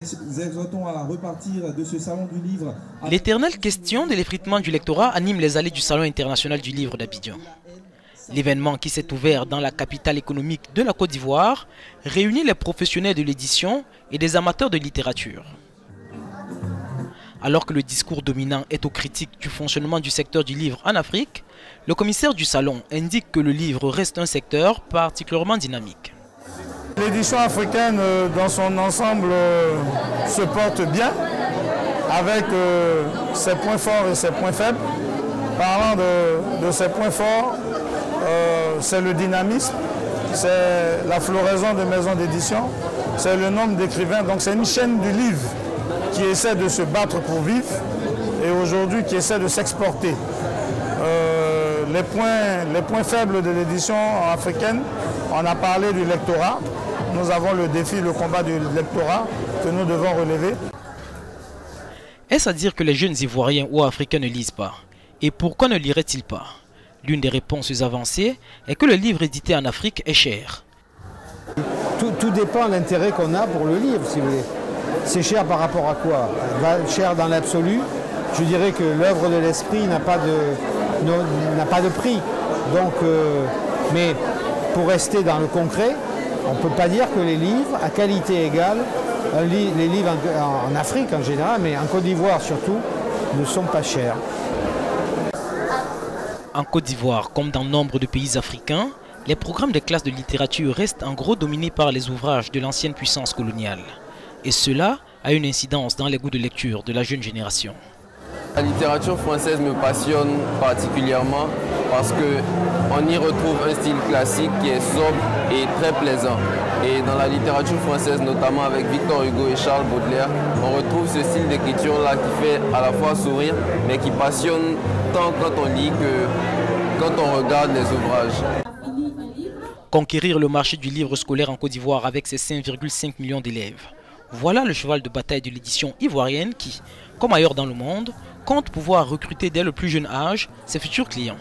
Exhortons à repartir de ce salon du livre. L'éternelle question de l'effritement du lectorat anime les allées du Salon international du livre d'Abidjan. L'événement qui s'est ouvert dans la capitale économique de la Côte d'Ivoire réunit les professionnels de l'édition et des amateurs de littérature. Alors que le discours dominant est aux critiques du fonctionnement du secteur du livre en Afrique, le commissaire du salon indique que le livre reste un secteur particulièrement dynamique. L'édition africaine dans son ensemble se porte bien, avec ses points forts et ses points faibles. Parlant de ses points forts, c'est le dynamisme, c'est la floraison de maisons d'édition, c'est le nombre d'écrivains. Donc c'est une chaîne du livre qui essaie de se battre pour vivre et aujourd'hui qui essaie de s'exporter. Les points faibles de l'édition africaine, on a parlé du lectorat. Nous avons le défi, le combat du lectorat que nous devons relever. Est-ce à dire que les jeunes Ivoiriens ou Africains ne lisent pas? Et pourquoi ne liraient-ils pas? L'une des réponses avancées est que le livre édité en Afrique est cher. Tout dépend de l'intérêt qu'on a pour le livre, si vous voulez. C'est cher par rapport à quoi? Cher dans l'absolu. Je dirais que l'œuvre de l'esprit n'a pas de prix. Donc, mais pour rester dans le concret, on ne peut pas dire que les livres, à qualité égale, les livres en Afrique en général, mais en Côte d'Ivoire surtout, ne sont pas chers. En Côte d'Ivoire, comme dans nombre de pays africains, les programmes des classes de littérature restent en gros dominés par les ouvrages de l'ancienne puissance coloniale. Et cela a une incidence dans les goûts de lecture de la jeune génération. La littérature française me passionne particulièrement parce qu'on y retrouve un style classique qui est sobre et très plaisant. Et dans la littérature française, notamment avec Victor Hugo et Charles Baudelaire, on retrouve ce style d'écriture-là qui fait à la fois sourire, mais qui passionne tant quand on lit que quand on regarde les ouvrages. Conquérir le marché du livre scolaire en Côte d'Ivoire avec ses 5,5 millions d'élèves. Voilà le cheval de bataille de l'édition ivoirienne qui, comme ailleurs dans le monde, compte pouvoir recruter dès le plus jeune âge ses futurs clients.